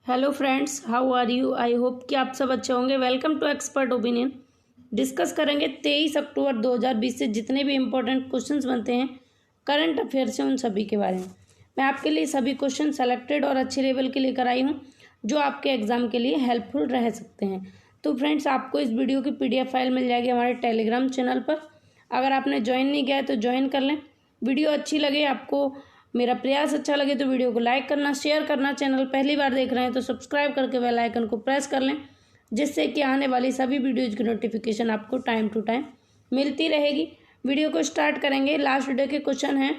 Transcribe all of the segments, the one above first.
Hello friends, how are you. I hope कि आप सब अच्छे होंगे। Welcome to expert opinion. Discuss करेंगे 23 अक्टूबर 2020 से जितने भी इम्पोर्टेंट क्वेश्चंस बनते हैं करंट अफेयर से, उन सभी के बारे में। मैं आपके लिए सभी क्वेश्चन सेलेक्टेड और अच्छे लेवल के लेकर आई हूँ जो आपके एग्जाम के लिए हेल्पफुल रह सकते हैं। तो फ्रेंड्स, आपको इस वीडियो की PDF फाइल मिल जाएगी हमारे टेलीग्राम चैनल पर। अगर आपने ज्वाइन नहीं किया है तो ज्वाइन कर लें। वीडियो अच्छी लगे, आपको मेरा प्रयास अच्छा लगे तो वीडियो को लाइक करना, शेयर करना। चैनल पहली बार देख रहे हैं तो सब्सक्राइब करके बेल आइकन को प्रेस कर लें, जिससे कि आने वाली सभी वीडियोज़ की नोटिफिकेशन आपको टाइम टू टाइम मिलती रहेगी। वीडियो को स्टार्ट करेंगे। लास्ट वीडियो के क्वेश्चन हैं,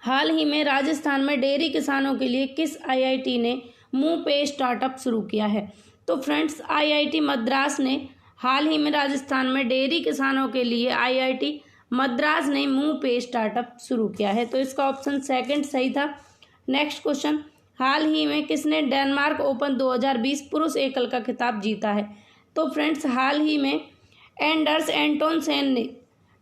हाल ही में राजस्थान में डेयरी किसानों के लिए किस IIT ने मुंह पे स्टार्टअप शुरू किया है। तो फ्रेंड्स, IIT मद्रास ने हाल ही में राजस्थान में डेयरी किसानों के लिए IIT मद्रास ने मुंह पे स्टार्टअप शुरू किया है। तो इसका ऑप्शन सेकंड सही था। नेक्स्ट क्वेश्चन, हाल ही में किसने डेनमार्क ओपन 2020 पुरुष एकल का खिताब जीता है। तो फ्रेंड्स, हाल ही में एंडर्स एंटोनसेन ने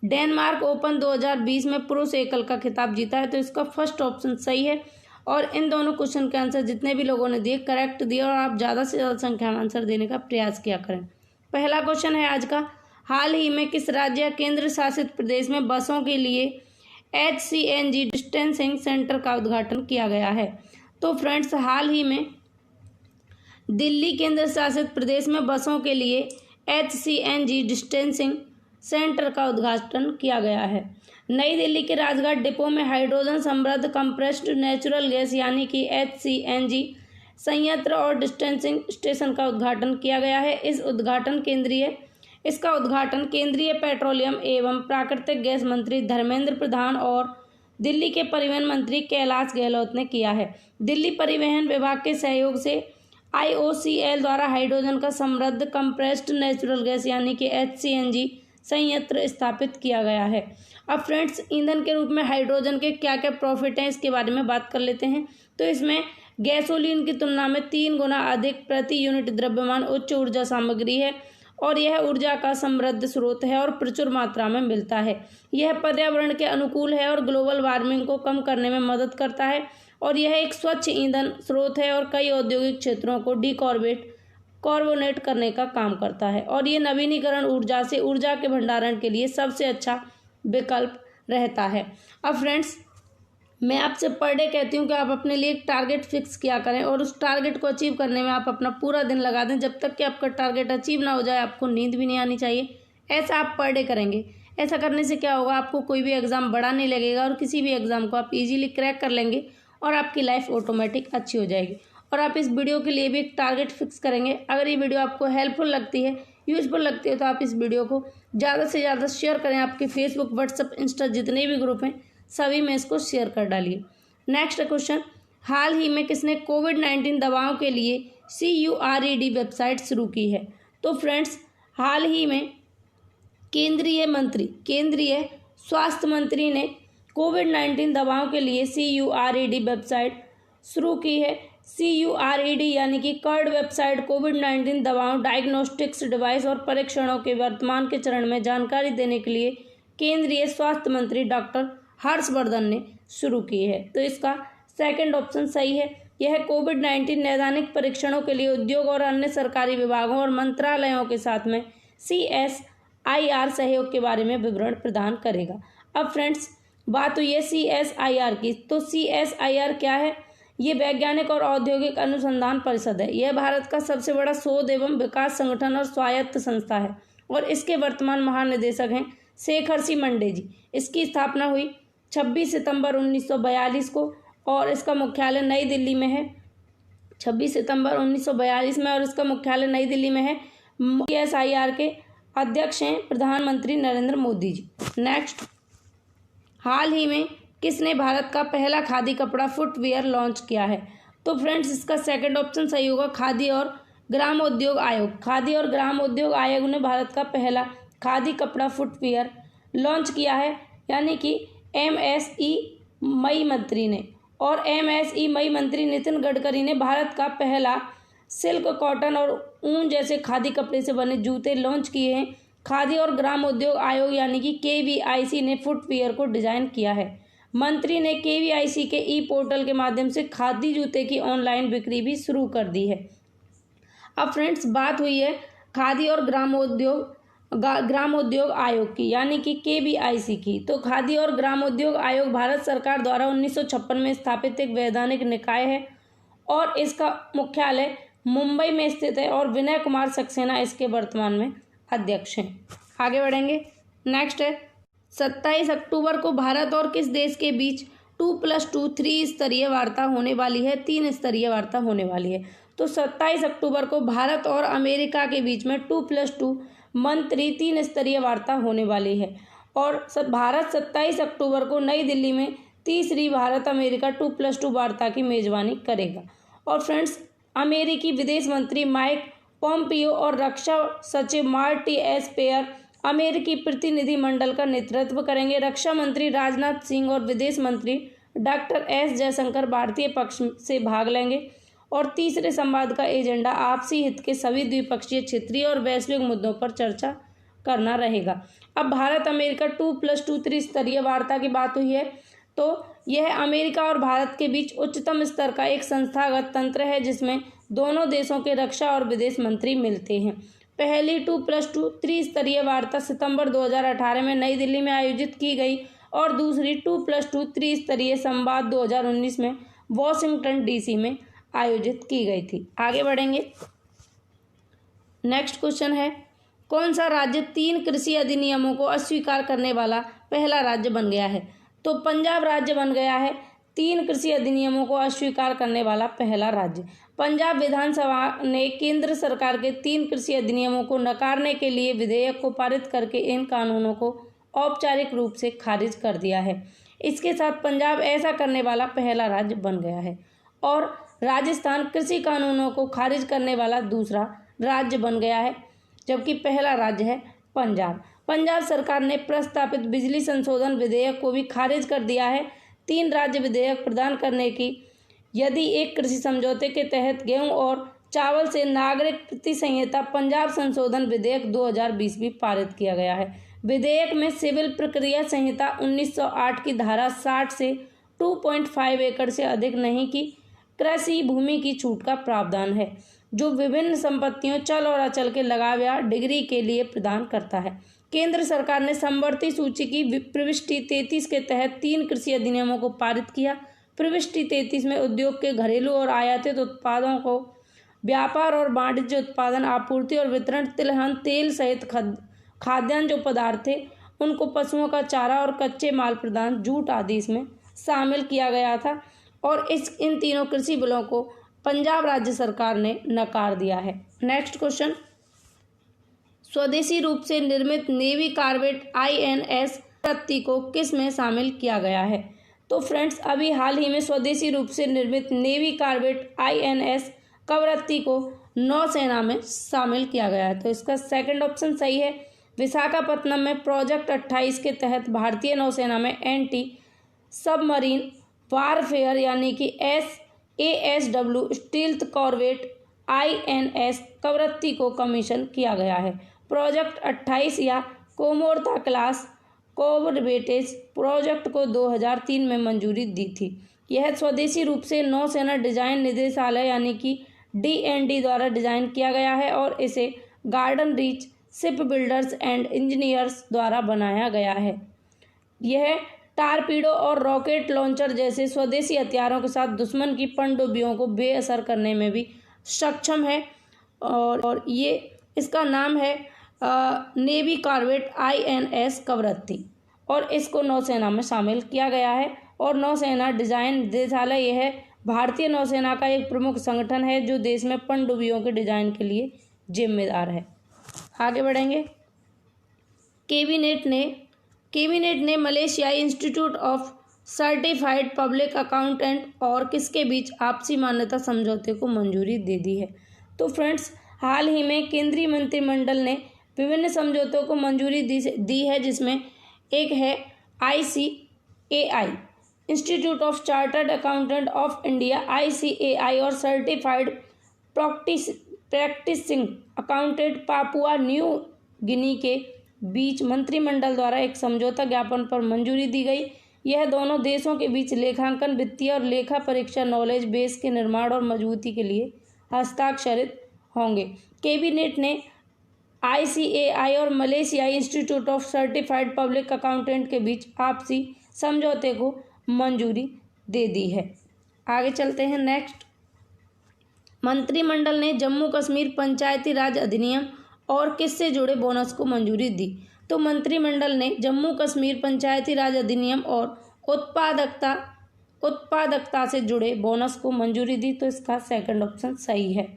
डेनमार्क ओपन 2020 में पुरुष एकल का खिताब जीता है। तो इसका फर्स्ट ऑप्शन सही है। और इन दोनों क्वेश्चन के आंसर जितने भी लोगों ने दिए करेक्ट दिए, और आप ज़्यादा से ज़्यादा संख्या में आंसर देने का प्रयास किया करें। पहला क्वेश्चन है आज का, हाल ही में किस राज्य या केंद्र शासित प्रदेश में बसों के लिए HCNG डिस्टेंसिंग सेंटर का उद्घाटन किया गया है। तो फ्रेंड्स, हाल ही में दिल्ली केंद्र शासित प्रदेश में बसों के लिए HCNG डिस्टेंसिंग सेंटर का उद्घाटन किया गया है। नई दिल्ली के राजघाट डिपो में हाइड्रोजन समृद्ध कंप्रेस्ड नेचुरल गैस यानी कि HCNG संयंत्र और डिस्टेंसिंग स्टेशन का उद्घाटन किया गया है। इसका उद्घाटन केंद्रीय पेट्रोलियम एवं प्राकृतिक गैस मंत्री धर्मेंद्र प्रधान और दिल्ली के परिवहन मंत्री कैलाश गहलोत ने किया है। दिल्ली परिवहन विभाग के सहयोग से IOCL द्वारा हाइड्रोजन का समृद्ध कंप्रेस्ड नेचुरल गैस यानी कि HCNG संयंत्र स्थापित किया गया है। अब फ्रेंड्स, ईंधन के रूप में हाइड्रोजन के क्या क्या प्रॉफिट हैं इसके बारे में बात कर लेते हैं। तो इसमें गैसोलीन की तुलना में 3 गुना अधिक प्रति यूनिट द्रव्यमान उच्च ऊर्जा सामग्री है, और यह ऊर्जा का समृद्ध स्रोत है और प्रचुर मात्रा में मिलता है। यह पर्यावरण के अनुकूल है और ग्लोबल वार्मिंग को कम करने में मदद करता है, और यह एक स्वच्छ ईंधन स्रोत है और कई औद्योगिक क्षेत्रों को कार्बोनेट करने का काम करता है, और ये नवीनीकरण ऊर्जा से ऊर्जा के भंडारण के लिए सबसे अच्छा विकल्प रहता है। अब फ्रेंड्स, मैं आपसे पर डे कहती हूँ कि आप अपने लिए एक टारगेट फिक्स किया करें और उस टारगेट को अचीव करने में आप अपना पूरा दिन लगा दें। जब तक कि आपका टारगेट अचीव ना हो जाए आपको नींद भी नहीं आनी चाहिए। ऐसा आप पर डे करेंगे। ऐसा करने से क्या होगा, आपको कोई भी एग्ज़ाम बड़ा नहीं लगेगा और किसी भी एग्ज़ाम को आप इजीली क्रैक कर लेंगे और आपकी लाइफ ऑटोमेटिक अच्छी हो जाएगी। और आप इस वीडियो के लिए भी एक टारगेट फिक्स करेंगे। अगर ये वीडियो आपको हेल्पफुल लगती है, यूजफुल लगती है, तो आप इस वीडियो को ज़्यादा से ज़्यादा शेयर करें। आपके फेसबुक, व्हाट्सएप, इंस्टा जितने भी ग्रुप हैं सभी में इसको शेयर कर डालिए। नेक्स्ट क्वेश्चन, हाल ही में किसने कोविड-19 दवाओं के लिए CURED वेबसाइट शुरू की है। तो फ्रेंड्स, हाल ही में केंद्रीय स्वास्थ्य मंत्री ने कोविड-19 दवाओं के लिए CURED वेबसाइट शुरू की है। CURED यानी कि कर्ड वेबसाइट कोविड-19 दवाओं, डायग्नोस्टिक्स डिवाइस और परीक्षणों के वर्तमान के चरण में जानकारी देने के लिए केंद्रीय स्वास्थ्य मंत्री डॉक्टर हर्षवर्धन ने शुरू की है। तो इसका सेकंड ऑप्शन सही है। यह कोविड-19 नैदानिक परीक्षणों के लिए उद्योग और अन्य सरकारी विभागों और मंत्रालयों के साथ में CSIR सहयोग के बारे में विवरण प्रदान करेगा। अब फ्रेंड्स, बात हुई है CSIR की। तो CSIR क्या है? ये वैज्ञानिक और औद्योगिक अनुसंधान परिषद है। यह भारत का सबसे बड़ा शोध एवं विकास संगठन और स्वायत्त संस्था है, और इसके वर्तमान महानिदेशक हैं शेखर C. मंडे जी। इसकी स्थापना हुई 26 सितंबर 1942 को, और इसका मुख्यालय नई दिल्ली में है। 26 सितंबर 1942 में, और इसका मुख्यालय नई दिल्ली में है। CSIR के अध्यक्ष हैं प्रधानमंत्री नरेंद्र मोदी जी। नेक्स्ट, हाल ही में किसने भारत का पहला खादी कपड़ा फुटवियर लॉन्च किया है। तो फ्रेंड्स, इसका सेकंड ऑप्शन सही होगा, खादी और ग्रामोद्योग आयोग। खादी और ग्रामोद्योग आयोग ने भारत का पहला खादी कपड़ा फुटवियर लॉन्च किया है, यानी कि MSE मई मंत्री ने। और MSE मई मंत्री नितिन गडकरी ने भारत का पहला सिल्क, कॉटन और ऊन जैसे खादी कपड़े से बने जूते लॉन्च किए हैं। खादी और ग्रामोद्योग आयोग यानी कि KVIC ने फुटवियर को डिजाइन किया है। मंत्री ने केवीआईसी के ई पोर्टल के माध्यम से खादी जूते की ऑनलाइन बिक्री भी शुरू कर दी है। अब फ्रेंड्स बात हुई है खादी और ग्रामोद्योग आयोग की, यानी कि केवीआईसी की। तो खादी और ग्रामोद्योग आयोग भारत सरकार द्वारा 1956 में स्थापित एक वैधानिक निकाय है और इसका मुख्यालय मुंबई में स्थित है और विनय कुमार सक्सेना इसके वर्तमान में अध्यक्ष हैं। आगे बढ़ेंगे। नेक्स्ट है 27 अक्टूबर को भारत और किस देश के बीच 2+2 3 स्तरीय वार्ता होने वाली है, 3 स्तरीय वार्ता होने वाली है। तो 27 अक्टूबर को भारत और अमेरिका के बीच में 2+2 मंत्री 3 स्तरीय वार्ता होने वाली है और भारत 27 अक्टूबर को नई दिल्ली में तीसरी भारत अमेरिका 2+2 वार्ता की मेजबानी करेगा। और फ्रेंड्स अमेरिकी विदेश मंत्री माइक पोम्पियो और रक्षा सचिव मार्टी एस पेयर अमेरिकी प्रतिनिधिमंडल का नेतृत्व करेंगे। रक्षा मंत्री राजनाथ सिंह और विदेश मंत्री डॉक्टर एस जयशंकर भारतीय पक्ष से भाग लेंगे और तीसरे संवाद का एजेंडा आपसी हित के सभी द्विपक्षीय, क्षेत्रीय और वैश्विक मुद्दों पर चर्चा करना रहेगा। अब भारत अमेरिका 2+2 त्रिस्तरीय वार्ता की बात हुई है तो यह अमेरिका और भारत के बीच उच्चतम स्तर का एक संस्थागत तंत्र है जिसमें दोनों देशों के रक्षा और विदेश मंत्री मिलते हैं। पहली 2+2 त्रिस्तरीय वार्ता सितंबर 2018 में नई दिल्ली में आयोजित की गई और दूसरी 2+2 त्रिस्तरीय संवाद 2019 में वॉशिंगटन डीसी में आयोजित की गई थी। आगे बढ़ेंगे। नेक्स्ट क्वेश्चन है कौन सा राज्य 3 कृषि अधिनियमों को अस्वीकार करने वाला पहला राज्य बन गया है? तो पंजाब राज्य बन गया है 3 कृषि अधिनियमों को अस्वीकार करने वाला पहला राज्य। पंजाब विधानसभा ने केंद्र सरकार के 3 कृषि अधिनियमों को नकारने के लिए विधेयक को पारित करके इन कानूनों को औपचारिक रूप से खारिज कर दिया है। इसके साथ पंजाब ऐसा करने वाला पहला राज्य बन गया है और राजस्थान कृषि कानूनों को खारिज करने वाला दूसरा राज्य बन गया है, जबकि पहला राज्य है पंजाब। पंजाब सरकार ने प्रस्तावित बिजली संशोधन विधेयक को भी खारिज कर दिया है। 3 राज्य विधेयक प्रदान करने की यदि एक कृषि समझौते के तहत गेहूं और चावल से नागरिक प्रति संहिता पंजाब संशोधन विधेयक 2020 भी पारित किया गया है। विधेयक में सिविल प्रक्रिया संहिता 1908 की धारा 60 से 2.5 एकड़ से अधिक नहीं की कृषि भूमि की छूट का प्रावधान है, जो विभिन्न संपत्तियों चल और अचल के लगाव या डिग्री के लिए प्रदान करता है। केंद्र सरकार ने समवर्ती सूची की प्रविष्टि 33 के तहत 3 कृषि अधिनियमों को पारित किया। प्रविष्टि 33 में उद्योग के घरेलू और आयातित उत्पादों को व्यापार और वाणिज्य उत्पादन, आपूर्ति और वितरण, तिलहन तेल सहित खाद्यान्न जो पदार्थ थे उनको, पशुओं का चारा और कच्चे माल प्रदान, जूट आदि इसमें शामिल किया गया था और इन तीनों कृषि बिलों को पंजाब राज्य सरकार ने नकार दिया है। नेक्स्ट क्वेश्चन स्वदेशी रूप से निर्मित नेवी कॉर्वेट INS कवरत्ती को किस में शामिल किया गया है? तो फ्रेंड्स अभी हाल ही में स्वदेशी रूप से निर्मित नेवी कॉर्वेट INS कवरत्ती को नौसेना में शामिल किया गया है, तो इसका सेकंड ऑप्शन सही है। विशाखापत्तनम में प्रोजेक्ट 28 के तहत भारतीय नौसेना में एंटी सबमरीन वारफेयर यानी कि ASW stealth corvette INS Kavaratti को कमीशन किया गया है। प्रोजेक्ट 28 या कोमोर्ता क्लास कॉर्वेटेज प्रोजेक्ट को 2003 में मंजूरी दी थी। यह स्वदेशी रूप से नौसेना डिजाइन निदेशालय यानी कि DND द्वारा डिजाइन किया गया है और इसे garden reach ship builders and engineers द्वारा बनाया गया है। यह टारपीडो और रॉकेट लॉन्चर जैसे स्वदेशी हथियारों के साथ दुश्मन की पनडुब्बियों को बेअसर करने में भी सक्षम है और ये इसका नाम है नेवी कॉर्वेट INS कवरत्ती और इसको नौसेना में शामिल किया गया है। और नौसेना डिजाइन निदेशालय यह भारतीय नौसेना का एक प्रमुख संगठन है जो देश में पनडुब्बियों के डिजाइन के लिए जिम्मेदार है। आगे बढ़ेंगे। कैबिनेट ने मलेशियाई institute of certified public accountant और किसके बीच आपसी मान्यता समझौते को मंजूरी दे दी है? तो फ्रेंड्स हाल ही में केंद्रीय मंत्रिमंडल ने विभिन्न समझौतों को मंजूरी दी है, जिसमें एक है ICAI institute of chartered accountant of India ICAI और certified practicing accountant Papua New Guinea के बीच मंत्रिमंडल द्वारा एक समझौता ज्ञापन पर मंजूरी दी गई। यह दोनों देशों के बीच लेखांकन, वित्तीय और लेखा परीक्षा नॉलेज बेस के निर्माण और मजबूती के लिए हस्ताक्षरित होंगे। कैबिनेट ने ICAI और मलेशियाई institute of certified public accountant के बीच आपसी समझौते को मंजूरी दे दी है। आगे चलते हैं नेक्स्ट। मंत्रिमंडल ने जम्मू कश्मीर पंचायती राज अधिनियम और किससे जुड़े बोनस को मंजूरी दी? तो मंत्रिमंडल ने जम्मू कश्मीर पंचायती राज अधिनियम और उत्पादकता से जुड़े बोनस को मंजूरी दी। तो इसका सेकंड ऑप्शन सही है।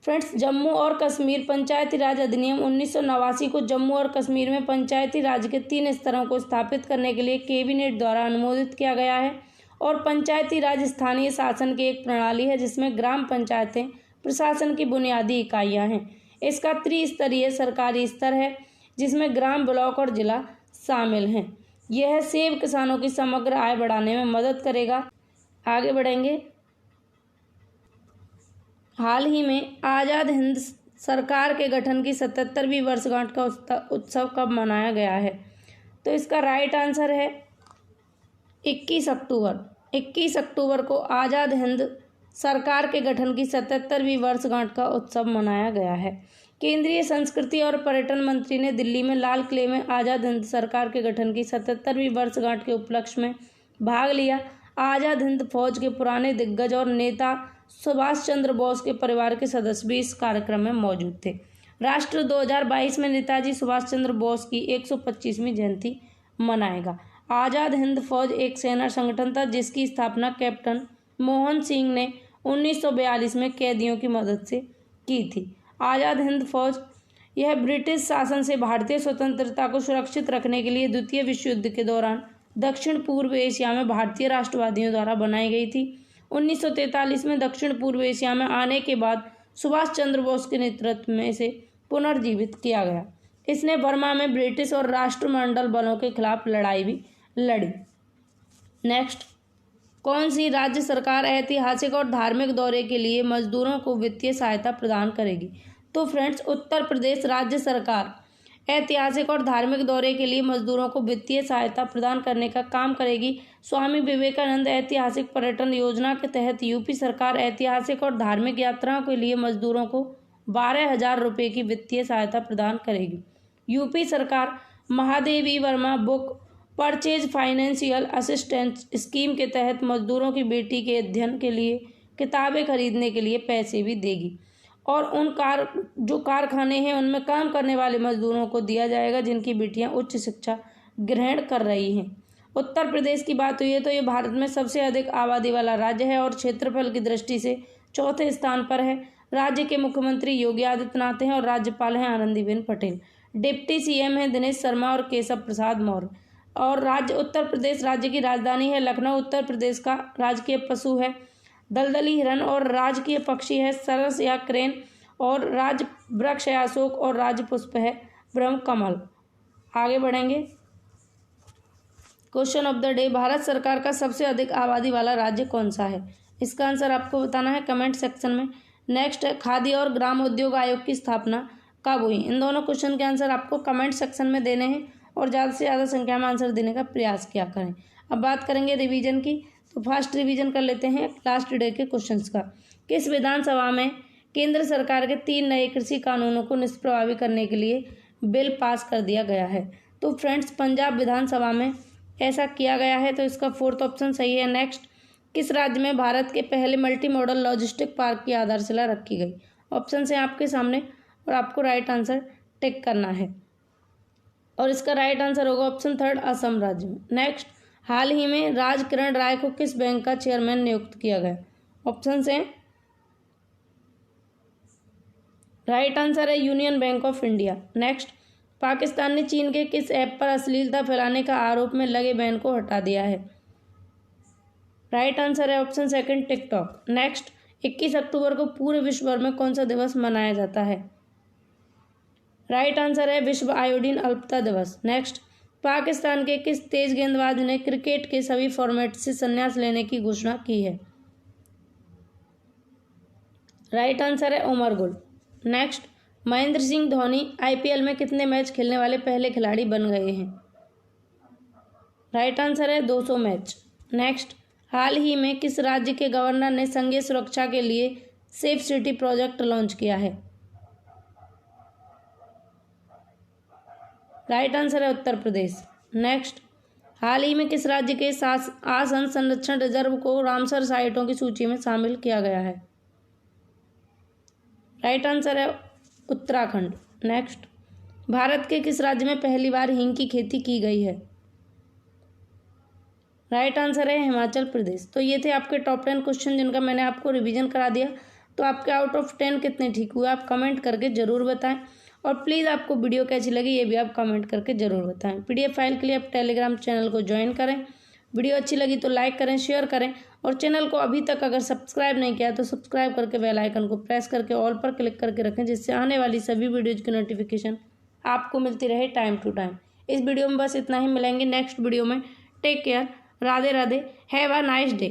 फ्रेंड्स, जम्मू और कश्मीर पंचायती राज अधिनियम 1989 को जम्मू और कश्मीर में पंचायती राज के 3 स्तरों को स्थापित करने के लिए कैबिनेट द्वारा अनुमोदित किया गया है। और पंचायती राज स्थानीय शासन की एक प्रणाली है जिसमें ग्राम पंचायतें प्रशासन की बुनियादी इकाइयां हैं। इसका त्रिस्तरीय सरकारी स्तर है जिसमें ग्राम, ब्लॉक और जिला शामिल हैं। यह सेब किसानों की समग्र आय बढ़ाने में मदद करेगा। आगे बढ़ेंगे। हाल ही में आज़ाद हिंद सरकार के गठन की 77वीं वर्षगांठ का उत्सव कब मनाया गया है? तो इसका राइट आंसर है 21 अक्टूबर। 21 अक्टूबर को आज़ाद हिंद सरकार के गठन की 77वीं वर्षगांठ का उत्सव मनाया गया है। केंद्रीय संस्कृति और पर्यटन मंत्री ने दिल्ली में लाल किले में आज़ाद हिंद सरकार के गठन की 77वीं वर्षगांठ के उपलक्ष्य में भाग लिया। आज़ाद हिंद फौज के पुराने दिग्गज और नेता सुभाष चंद्र बोस के परिवार के सदस्य भी इस कार्यक्रम में मौजूद थे। राष्ट्र 2022 में नेताजी सुभाष चंद्र बोस की 125वीं जयंती मनाएगा। आज़ाद हिंद फौज एक सेना संगठन था जिसकी स्थापना कैप्टन मोहन सिंह ने 1942 में कैदियों की मदद से की थी। आज़ाद हिंद फौज यह ब्रिटिश शासन से भारतीय स्वतंत्रता को सुरक्षित रखने के लिए द्वितीय विश्व युद्ध के दौरान दक्षिण पूर्व एशिया में भारतीय राष्ट्रवादियों द्वारा बनाई गई थी। 1943 में दक्षिण पूर्व एशिया में आने के बाद सुभाष चंद्र बोस के नेतृत्व में इसे पुनर्जीवित किया गया। इसने बर्मा में ब्रिटिश और राष्ट्रमंडल बलों के खिलाफ लड़ाई भी लड़ी। नेक्स्ट, कौन सी राज्य सरकार ऐतिहासिक और धार्मिक दौरे के लिए मजदूरों को वित्तीय सहायता प्रदान करेगी? तो फ्रेंड्स, उत्तर प्रदेश राज्य सरकार ऐतिहासिक और धार्मिक दौरे के लिए मजदूरों को वित्तीय सहायता प्रदान करने का काम करेगी। स्वामी विवेकानंद ऐतिहासिक पर्यटन योजना के तहत यूपी सरकार ऐतिहासिक और धार्मिक यात्राओं के लिए मजदूरों को 12,000 रुपये की वित्तीय सहायता प्रदान करेगी। यूपी सरकार Mahadevi Verma book purchase financial assistance scheme के तहत मजदूरों की बेटी के अध्ययन के लिए किताबें खरीदने के लिए पैसे भी देगी। और जो कारखाने हैं उनमें काम करने वाले मजदूरों को दिया जाएगा जिनकी बेटियां उच्च शिक्षा ग्रहण कर रही हैं। उत्तर प्रदेश की बात हुई है तो ये भारत में सबसे अधिक आबादी वाला राज्य है और क्षेत्रफल की दृष्टि से चौथे स्थान पर है। राज्य के मुख्यमंत्री योगी आदित्यनाथ हैं और राज्यपाल हैं आनंदीबेन पटेल। डिप्टी CM हैं दिनेश शर्मा और केशव प्रसाद मौर्य। और उत्तर प्रदेश राज्य की राजधानी है लखनऊ। उत्तर प्रदेश का राजकीय पशु है दलदली हिरन और राजकीय पक्षी है सरस या क्रेन और राज वृक्ष है अशोक और राज पुष्प है ब्रह्म कमल। आगे बढ़ेंगे। Question of the day, Bharat सरकार का सबसे अधिक आबादी वाला राज्य कौन सा है? इसका आंसर आपको बताना है कमेंट सेक्शन में। नेक्स्ट है, खादी और ग्राम उद्योग आयोग की स्थापना कब हुई? इन दोनों क्वेश्चन के आंसर आपको कमेंट सेक्शन में देने हैं और ज़्यादा से ज़्यादा संख्या में आंसर देने का प्रयास किया करें। अब बात करेंगे रिवीजन की, तो फास्ट रिवीजन कर लेते हैं लास्ट डे के क्वेश्चंस का। किस विधानसभा में केंद्र सरकार के 3 नए कृषि कानूनों को निष्प्रभावी करने के लिए बिल पास कर दिया गया है? तो फ्रेंड्स, पंजाब विधानसभा में ऐसा किया गया है, तो इसका 4th ऑप्शन सही है। नेक्स्ट, किस राज्य में भारत के पहले मल्टी मॉडल लॉजिस्टिक पार्क की आधारशिला रखी गई? ऑप्शन है आपके सामने और आपको राइट आंसर टिक करना है और इसका राइट आंसर होगा ऑप्शन 3 असम राज्य में। नेक्स्ट, हाल ही में राज किरण राय को किस बैंक का चेयरमैन नियुक्त किया गया? ऑप्शन हैं, राइट आंसर है union bank of India. Next, Pakistan ने चीन के किस ऐप पर अश्लीलता फैलाने का आरोप में लगे बैन को हटा दिया है? राइट आंसर है ऑप्शन 2 टिकटॉक। नेक्स्ट, 21 अक्टूबर को पूरे विश्व भर में कौन सा दिवस मनाया जाता है? राइट आंसर है विश्व आयोडीन अल्पता दिवस। नेक्स्ट, पाकिस्तान के किस तेज गेंदबाज ने क्रिकेट के सभी फॉर्मेट से संन्यास लेने की घोषणा की है? राइट आंसर है उमर गुल। नेक्स्ट, महेंद्र सिंह धोनी IPL में कितने मैच खेलने वाले पहले खिलाड़ी बन गए हैं? राइट आंसर है 200 मैच। नेक्स्ट, हाल ही में किस राज्य के गवर्नर ने संघीय सुरक्षा के लिए सेफ सिटी प्रोजेक्ट लॉन्च किया है? राइट आंसर है उत्तर प्रदेश। नेक्स्ट, हाल ही में किस राज्य के आसन संरक्षण रिजर्व को रामसर साइटों की सूची में शामिल किया गया है? राइट आंसर है उत्तराखंड। नेक्स्ट, भारत के किस राज्य में पहली बार हींग की खेती की गई है? राइट आंसर है हिमाचल प्रदेश। तो ये थे आपके टॉप 10 क्वेश्चन जिनका मैंने आपको रिवीजन करा दिया। तो आपके आउट ऑफ 10 कितने ठीक हुए आप कमेंट करके ज़रूर बताएं, और प्लीज़ आपको वीडियो कैसी लगी ये भी आप कमेंट करके ज़रूर बताएं। पीडीएफ फाइल के लिए आप टेलीग्राम चैनल को ज्वाइन करें। वीडियो अच्छी लगी तो लाइक करें, शेयर करें, और चैनल को अभी तक अगर सब्सक्राइब नहीं किया तो सब्सक्राइब करके बेल आइकन को प्रेस करके ऑल पर क्लिक करके रखें, जिससे आने वाली सभी वीडियोज़ की नोटिफिकेशन आपको मिलती रहे टाइम टू टाइम। इस वीडियो में बस इतना ही, मिलेंगे नेक्स्ट वीडियो में। Take care, Radhe Radhe, have a nice day.